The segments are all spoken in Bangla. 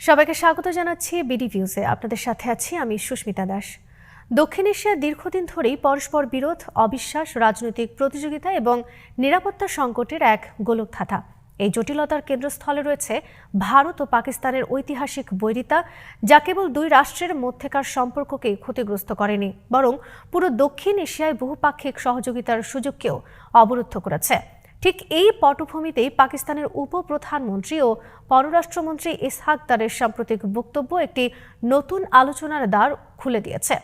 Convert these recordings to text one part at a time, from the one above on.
সবাইকে স্বাগত জানাচ্ছি বিডি ভিউজে। আপনাদের সাথে আছি আমি সুস্মিতা দাস। দক্ষিণ এশিয়ার দীর্ঘদিন ধরেই পরস্পর বিরোধ, অবিশ্বাস, রাজনৈতিক প্রতিযোগিতা এবং নিরাপত্তা সংকটের এক গোলকধাঁধা। এই জটিলতার কেন্দ্রস্থলে রয়েছে ভারত ও পাকিস্তানের ঐতিহাসিক বৈরিতা, যা কেবল দুই রাষ্ট্রের মধ্যেকার সম্পর্ককেই ক্ষতিগ্রস্ত করেনি, বরং পুরো দক্ষিণ এশিয়ায় বহুপাক্ষিক সহযোগিতার সুযোগকেও অবরুদ্ধ করেছে। ঠিক এই পটভূমিতেই পাকিস্তানের উপপ্রধানমন্ত্রী ও পররাষ্ট্রমন্ত্রী ইসহাক দারের সাম্প্রতিক বক্তব্য একটি নতুন আলোচনার দ্বার খুলে দিয়েছে।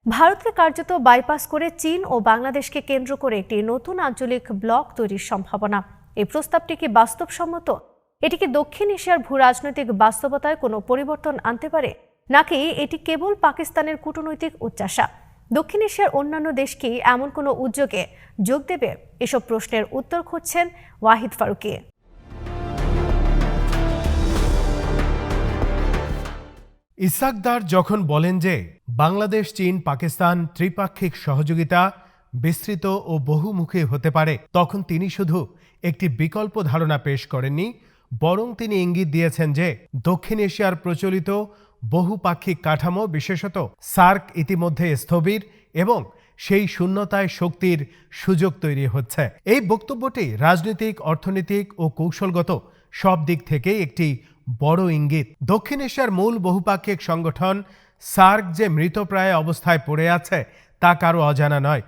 ভারতকে কার্যত বাইপাস করে চীন ও বাংলাদেশকে কেন্দ্র করে একটি নতুন আঞ্চলিক ব্লক তৈরির সম্ভাবনা। এই প্রস্তাবটি কি বাস্তবসম্মত? এটি কি দক্ষিণ এশিয়ার ভূরাজনৈতিক বাস্তবতায় কোনো পরিবর্তন আনতে পারে, নাকি এটি কেবল পাকিস্তানের কূটনৈতিক উচ্চাশা? দক্ষিণ এশিয়ার অন্যান্য দেশ কি এমন কোনো উদ্যোগে যোগ দেবে? এসব প্রশ্নের উত্তর খুঁজছেন ওয়াহিদ ফারুকী। ইসহাক দার যখন বলেন যে বাংলাদেশ, চীন, পাকিস্তান ত্রিপাক্ষিক সহযোগিতা বিস্তৃত ও বহুমুখী হতে পারে, তখন তিনি শুধু একটি বিকল্প ধারণা পেশ করেননি, বরং তিনি ইঙ্গিত দিয়েছেন যে দক্ষিণ এশিয়ার প্রচলিত বহুপাক্ষিক কাঠামো, বিশেষত সার্ক, ইতিমধ্যে স্থবির এবং সেই শূন্যতায় শক্তির সুযোগ তৈরি হচ্ছে। এই বক্তব্যটি রাজনৈতিক, অর্থনৈতিক ও কৌশলগত সব দিক থেকেই একটি বড় ইঙ্গিত। দক্ষিণ এশিয়ার মূল বহুপাক্ষিক সংগঠন সার্ক যে মৃতপ্রায় অবস্থায় পড়ে আছে তা কারো অজানা নয়।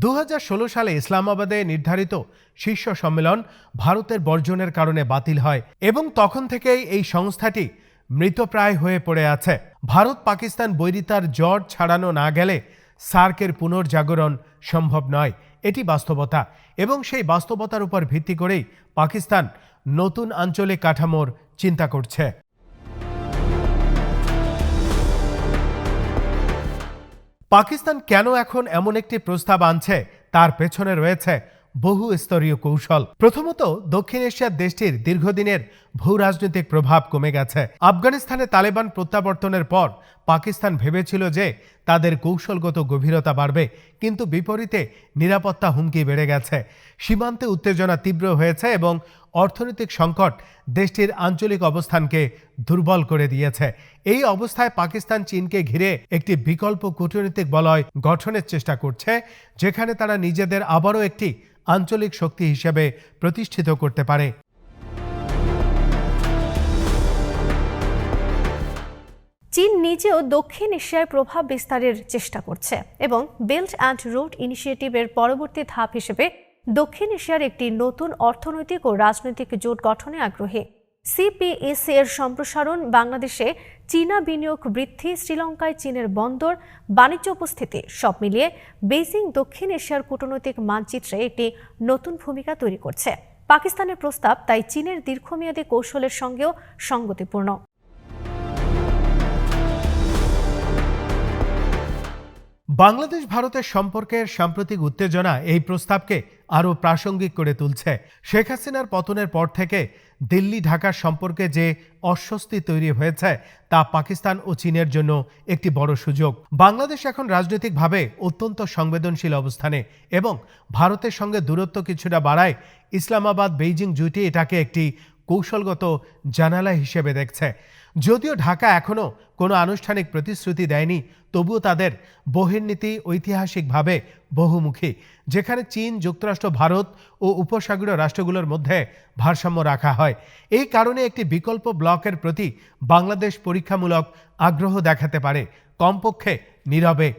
2016 সালে ইসলামাবাদে নির্ধারিত শীর্ষ সম্মেলন ভারতের বর্জনের কারণে বাতিল হয় এবং তখন থেকেই এই সংস্থাটি মৃতপ্রায় হয়ে পড়ে আছে। ভারত পাকিস্তান বৈরিতার জট ছাড়ানো না গেলে সার্কের পুনর্জাগরণ সম্ভব নয়, এটি বাস্তবতা। এবং সেই বাস্তবতার উপর ভিত্তি করেই পাকিস্তান নতুন আঞ্চলিক কাঠামোর চিন্তা করছে। পাকিস্তান কেন এখন এমন একটি প্রস্তাব আনছে, তার পেছনে রয়েছে বহু স্তরীয় কৌশল। প্রথমত, দক্ষিণ এশিয়ার দেশটির দীর্ঘদিনের ভূ রাজনৈতিক প্রভাব কমে গেছে। আফগানিস্তানে তালেবান প্রত্যাবর্তনের পর পাকিস্তান ভেবেছিল যে তাদের কৌশলগত গভীরতা বাড়বে, কিন্তু বিপরীতে নিরাপত্তা হুমকি বেড়ে গেছে। সীমান্তে উত্তেজনা তীব্র হয়েছে এবং অর্থনৈতিক সংকট দেশটির আঞ্চলিক অবস্থানকে দুর্বল করে দিয়েছে। এই অবস্থায় পাকিস্তান চীনকে ঘিরে একটি বিকল্প কূটনৈতিক বলয় গঠনের চেষ্টা করছে, যেখানে তারা নিজেদের আবারও একটি আঞ্চলিক শক্তি হিসেবে প্রতিষ্ঠিত করতে পারে। চীন নিজেও দক্ষিণ এশিয়ায় প্রভাব বিস্তারের চেষ্টা করছে এবং বেল্ট অ্যান্ড রোড ইনিশিয়েটিভের পরবর্তী ধাপ হিসেবে দক্ষিণ এশিয়ার একটি নতুন অর্থনৈতিক ও রাজনৈতিক জোট গঠনে আগ্রহী। সিপিএসি এর সম্প্রসারণ, বাংলাদেশে চীনা বিনিয়োগ বৃদ্ধি, শ্রীলঙ্কায় চীনের বন্দর, বাণিজ্য উপস্থিতি, সব মিলিয়ে বেইজিং দক্ষিণ এশিয়ার কূটনৈতিক মানচিত্রে একটি নতুন ভূমিকা তৈরি করছে। পাকিস্তানের প্রস্তাব তাই চীনের দীর্ঘমেয়াদী কৌশলের সঙ্গেও সঙ্গতিপূর্ণ। বাংলাদেশ ভারতের সম্পর্কের সাম্প্রতিক উত্তেজনা এই প্রস্তাবকে আরও প্রাসঙ্গিক করে তুলছে। শেখ হাসিনার পতনের পর থেকে দিল্লি ঢাকার সম্পর্কে যে অস্বস্তি তৈরি হয়েছে তা পাকিস্তান ও চীনের জন্য একটি বড় সুযোগ। বাংলাদেশ এখন রাজনৈতিকভাবে অত্যন্ত সংবেদনশীল অবস্থানে এবং ভারতের সঙ্গে দূরত্ব কিছুটা বাড়ায় ইসলামাবাদ বেইজিং জুটি এটাকে একটি কৌশলগত জানালা হিসেবে দেখছে। যদিও ঢাকা এখনও কোনো আনুষ্ঠানিক প্রতিশ্রুতি দেয়নি, তবুও তাদের বহির্নীতি ঐতিহাসিকভাবে বহুমুখী, যেখানে চীন, যুক্তরাষ্ট্র, ভারত ও উপসাগরীয় রাষ্ট্রগুলোর মধ্যে ভারসাম্য রাখা হয়। এই কারণে একটি বিকল্প ব্লকের প্রতি বাংলাদেশ পরীক্ষামূলক আগ্রহ দেখাতে পারে, কমপক্ষে নীরবে।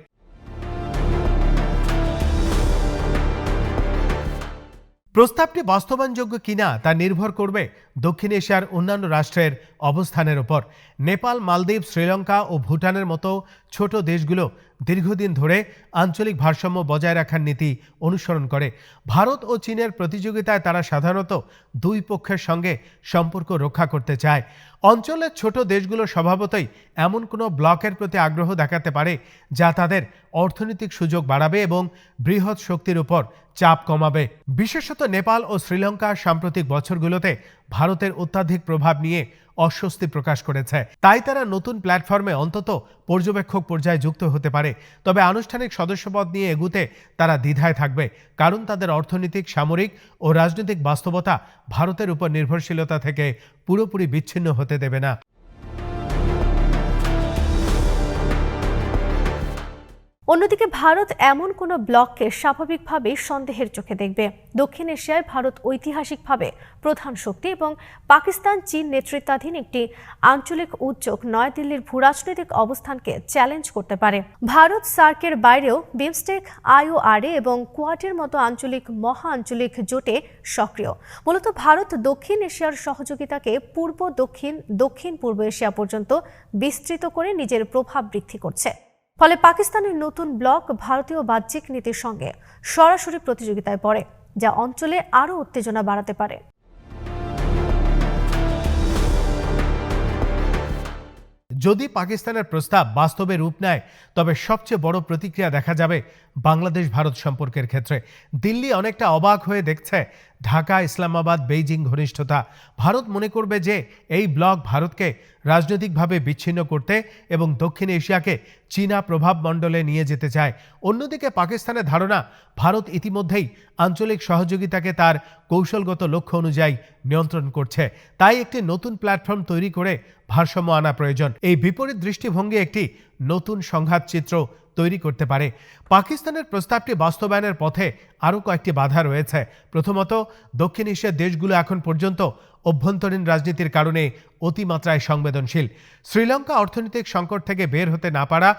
প্রস্তাবটি বাস্তবায়নযোগ্য কিনা তা নির্ভর করবে দক্ষিণ এশিয়ার অন্যান্য রাষ্ট্রের অবস্থানের উপর। নেপাল, মালদ্বীপ, শ্রীলঙ্কা ও ভুটানের মতো ছোট দেশগুলো দীর্ঘদিন ধরে আঞ্চলিক ভারসাম্য বজায় রাখার নীতি অনুসরণ করে। ভারত ও চীনের প্রতিযোগিতায় তারা সাধারণত দুই পক্ষের সঙ্গে সম্পর্ক রক্ষা করতে চায়। অঞ্চলের ছোট দেশগুলো স্বভাবতই এমন কোনো ব্লকের প্রতি আগ্রহ দেখাতে পারে যা তাদের অর্থনৈতিক সুযোগ বাড়াবে এবং বৃহৎ শক্তির উপর চাপ কমাবে। বিশেষত নেপাল ও শ্রীলঙ্কা সাম্প্রতিক বছরগুলোতে ভারতের অত্যাধিক প্রভাব নিয়ে অস্বস্তি প্রকাশ করেছে। তাই তারা নতুন প্ল্যাটফর্মে অন্তত পর্যবেক্ষক পর্যায়ে যুক্ত হতে পারে। তবে আনুষ্ঠানিক সদস্যপদ নিয়ে এগুতে তারা দ্বিধায় থাকবে, কারণ তাদের অর্থনৈতিক, সামরিক ও রাজনৈতিক বাস্তবতা ভারতের উপর নির্ভরশীলতা থেকে পুরোপুরি বিচ্ছিন্ন হতে দেবে না। অন্যদিকে ভারত এমন কোনো ব্লককে স্বাভাবিকভাবেই সন্দেহের চোখে দেখবে। দক্ষিণ এশিয়ায় ভারত ঐতিহাসিকভাবে প্রধান শক্তি এবং পাকিস্তান চীন নেতৃত্বাধীন একটি আঞ্চলিক উদ্যোগ নয়াদিল্লির ভূরাজনৈতিক অবস্থানকে চ্যালেঞ্জ করতে পারে। ভারত সার্কের বাইরেও বিমস্টেক, IORA এবং কোয়াডের মতো আঞ্চলিক মহা আঞ্চলিক জোটে সক্রিয়। মূলত ভারত দক্ষিণ এশিয়ার সহযোগিতাকে পূর্ব দক্ষিণ দক্ষিণ পূর্ব এশিয়া পর্যন্ত বিস্তৃত করে নিজের প্রভাব বৃদ্ধি করছে। ফলে পাকিস্তানের নতুন ব্লক ভারতীয় বাহ্যিক নীতির সঙ্গে সরাসরি প্রতিযোগিতায় পড়ে, যা অঞ্চলে আরও উত্তেজনা বাড়াতে পারে। যদি পাকিস্তানের প্রস্তাব বাস্তবে রূপ নেয়, তবে সবচেয়ে বড় প্রতিক্রিয়া দেখা যাবে বাংলাদেশ ভারত সম্পর্কের ক্ষেত্রে। দিল্লি অনেকটা অবাক হয়ে দেখছে ঢাকা, ইসলামাবাদ, বেইজিং ঘনিষ্ঠতা। ভারত মনে করবে যে এই ব্লক ভারতকে রাজনৈতিকভাবে বিচ্ছিন্ন করতে এবং দক্ষিণ এশিয়াকে চীনা প্রভাব মণ্ডলে নিয়ে যেতে চায়। অন্যদিকে পাকিস্তানের ধারণা ভারত ইতিমধ্যেই আঞ্চলিক সহযোগিতাকে তার কৌশলগত লক্ষ্য অনুযায়ী নিয়ন্ত্রণ করছে। তাই একটি নতুন প্ল্যাটফর্ম তৈরি করে ভারসাম্য আনা প্রয়োজন। এই বিপরীত দৃষ্টিভঙ্গি একটি নতুন সংঘাত চিত্র তৈরি করতে পারে। পাকিস্তানের প্রস্তাবটি বাস্তবায়নের পথে আরও কয়েকটি বাধা রয়েছে। প্রথমত, দক্ষিণ এশিয়ার দেশগুলো এখন পর্যন্ত অভ্যন্তরীণ রাজনীতির কারণে অতিমাত্রায় সংবেদনশীল। শ্রীলঙ্কা অর্থনৈতিক সংকট থেকে বের হতে না পারা,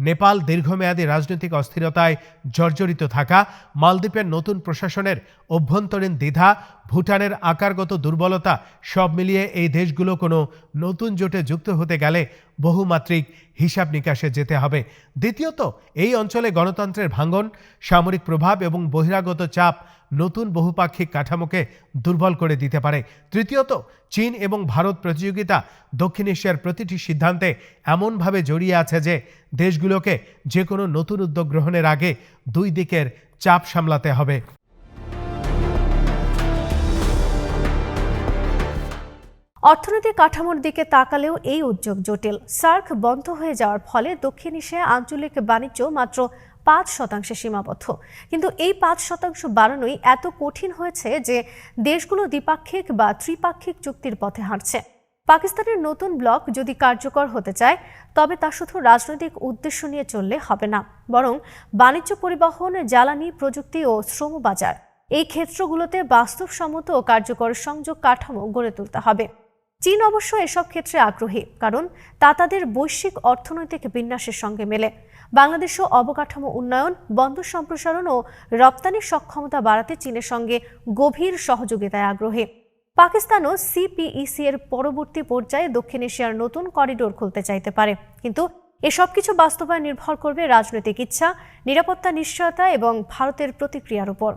নেপাল দীর্ঘমেয়াদী রাজনৈতিক অস্থিরতায় জর্জরিত থাকা, মালদ্বীপের নতুন প্রশাসনের অভ্যন্তরীণ দ্বিধা, ভুটানের আকারগত দুর্বলতা, সব মিলিয়ে এই দেশগুলো কোনো নতুন জোটে যুক্ত হতে গেলে বহুমাত্রিক হিসাব নিকাশে যেতে হবে। দ্বিতীয়ত, এই অঞ্চলে গণতন্ত্রের ভাঙন, সামরিক প্রভাব এবং বহিরাগত চাপ নতুন বহুপাক্ষিক কাঠামোকে দুর্বল করে দিতে পারে। তৃতীয়ত, চীন এবং ভারত প্রতিযোগিতা দক্ষিণ এশিয়ার প্রতিটি সিদ্ধান্তে এমনভাবে জড়িয়ে আছে যে দেশগুলোকে যে কোনো নতুন উদ্যোগ গ্রহণের আগে দুই দিকের চাপ সামলাতে হবে। অর্থনৈতিক কাঠামোর দিকে তাকালেও এই উদ্যোগ জটিল। সার্ক বন্ধ হয়ে যাওয়ার ফলে দক্ষিণ এশিয়ায় আঞ্চলিক বাণিজ্য মাত্র 5% সীমাবদ্ধ। কিন্তু এই 5% বাড়ানোই এত কঠিন হয়েছে যে দেশগুলো দ্বিপাক্ষিক বা ত্রিপাক্ষিক চুক্তির পথে হাঁটছে। পাকিস্তানের নতুন ব্লক যদি কার্যকর হতে চায়, তবে তা শুধু রাজনৈতিক উদ্দেশ্য নিয়ে চললে হবে না, বরং বাণিজ্য, পরিবহন, জ্বালানি, প্রযুক্তি ও শ্রম বাজার, এই ক্ষেত্রগুলোতে বাস্তবসম্মত ও কার্যকর সংযোগ কাঠামো গড়ে তুলতে হবে। চীন অবশ্য এসব ক্ষেত্রে আগ্রহী, কারণ তা তাদের বৈশ্বিক অর্থনৈতিক বিন্যাসের সঙ্গে মেলে। বাংলাদেশও অবকাঠামো উন্নয়ন, বন্দর সম্প্রসারণ ও রপ্তানির সক্ষমতা বাড়াতে চীনের সঙ্গে গভীর সহযোগিতায় আগ্রহী। পাকিস্তানও CPEC এর পরবর্তী পর্যায়ে দক্ষিণ এশিয়ার নতুন করিডোর খুলতে চাইতে পারে, কিন্তু এসব কিছু বাস্তবায়ন নির্ভর করবে রাজনৈতিক ইচ্ছা, নিরাপত্তা নিশ্চয়তা এবং ভারতের প্রতিক্রিয়ার উপর।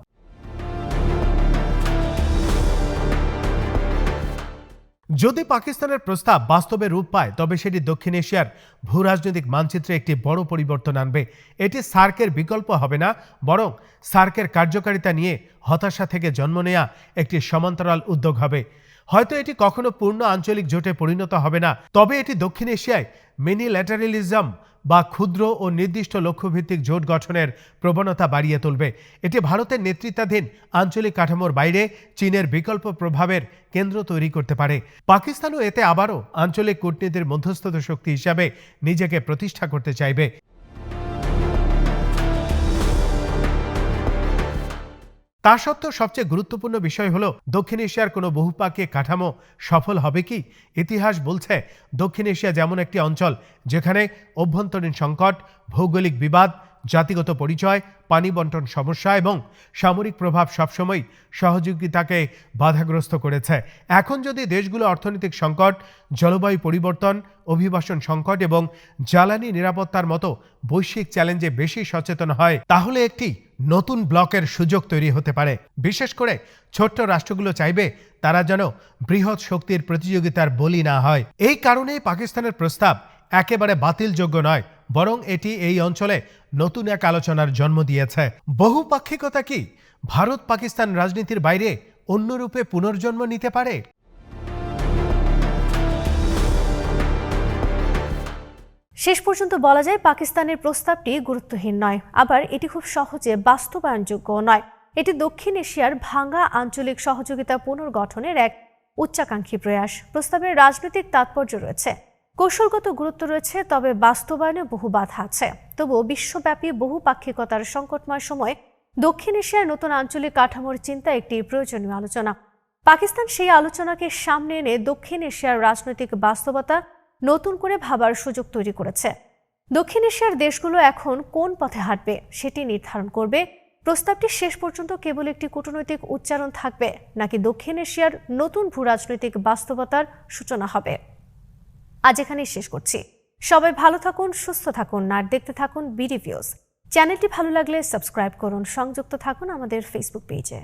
যদি পাকিস্তানের প্রস্তাব বাস্তবে রূপ পায়, তবে সেটি দক্ষিণ এশিয়ার ভূরাজনৈতিক মানচিত্রে একটি বড় পরিবর্তন আনবে। এটি সার্কের বিকল্প হবে না, বরং সার্কের কার্যকারিতা নিয়ে হতাশা থেকে জন্ম নেয়া একটি সমান্তরাল উদ্যোগ হবে। হয়তো এটি কখনো পূর্ণ আঞ্চলিক জোটে পরিণত হবে না, তবে এটি দক্ষিণ এশিয়ায় মিনিল্যাটারালিজম বা ক্ষুদ্র ও নির্দিষ্ট লক্ষ্যভিত্তিক জোট গঠনের প্রবণতা বাড়িয়ে তুলবে। এটি ভারতের নেতৃত্বাধীন আঞ্চলিক কাঠামোর বাইরে চীনের বিকল্প প্রভাবের কেন্দ্র তৈরি করতে পারে। পাকিস্তানও এতে আবারও আঞ্চলিক কূটনীতির মধ্যস্থতা শক্তি হিসাবে নিজেকে প্রতিষ্ঠা করতে চাইবে। তা সত্ত্বেও সবচেয়ে গুরুত্বপূর্ণ বিষয় হলো, দক্ষিণ এশিয়ার কোনো বহুপাক্ষিক কাঠামো সফল হবে কি? ইতিহাস বলছে দক্ষিণ এশিয়া যেমন একটি অঞ্চল যেখানে অভ্যন্তরীণ সংকট, ভৌগোলিক বিবাদ, জাতিগত পরিচয়, পানি বন্টন সমস্যা এবং সামরিক প্রভাব সবসময় সহযোগিতাকে বাধাগ্রস্ত করেছে। এখন যদি দেশগুলো অর্থনৈতিক সংকট, জলবায়ু পরিবর্তন, অভিবাসন সংকট এবং জ্বালানি নিরাপত্তার মতো বৈশ্বিক চ্যালেঞ্জে বেশি সচেতন হয়, তাহলে একটি নতুন ব্লকের সুযোগ তৈরি হতে পারে। বিশেষ করে ছোট্ট রাষ্ট্রগুলো চাইবে তারা যেন বৃহৎ শক্তির প্রতিযোগিতার বলি না হয়। এই কারণেই পাকিস্তানের প্রস্তাব একেবারে বাতিলযোগ্য নয়, বরং এটি এই অঞ্চলে নতুন এক আলোচনার জন্ম দিয়েছে। বহুপাক্ষিকতা কি ভারত পাকিস্তান রাজনীতির বাইরে অন্য রূপে পুনর্জন্ম নিতে পারে? শেষ পর্যন্ত বলা যায়, পাকিস্তানের প্রস্তাবটি গুরুত্বহীন নয়, আবার এটি খুব সহজে বাস্তবায়নযোগ্য নয়। এটি দক্ষিণ এশিয়ার ভাঙা আঞ্চলিক সহযোগিতা পুনর্গঠনের এক উচ্চাকাঙ্ক্ষী প্রয়াস। প্রস্তাবের রাজনৈতিক তাৎপর্য রয়েছে, কৌশলগত গুরুত্ব রয়েছে, তবে বাস্তবায়নে বহু বাধা আছে। তবুও বিশ্বব্যাপী বহুপাক্ষিকতার সংকটময় সময়ে দক্ষিণ এশিয়ার নতুন আঞ্চলিক কাঠামোর চিন্তা একটি প্রয়োজনীয় আলোচনা। পাকিস্তান সেই আলোচনাকে সামনে এনে দক্ষিণ এশিয়ার রাজনৈতিক বাস্তবতা নতুন করে ভাবার সুযোগ তৈরি করেছে। দক্ষিণ এশিয়ার দেশগুলো এখন কোন পথে হাঁটবে সেটি নির্ধারণ করবে। প্রস্তাবটি শেষ পর্যন্ত কেবল একটি কূটনৈতিক উচ্চারণ থাকবে, নাকি দক্ষিণ এশিয়ার নতুন ভূরাজনৈতিক বাস্তবতার সূচনা হবে। আজ এখানেই শেষ করছি। সবাই ভালো থাকুন, সুস্থ থাকুন আর দেখতে থাকুন বিডি ভিউজ। চ্যানেলটি ভালো লাগলে সাবস্ক্রাইব করুন, সংযুক্ত থাকুন আমাদের ফেসবুক পেজে।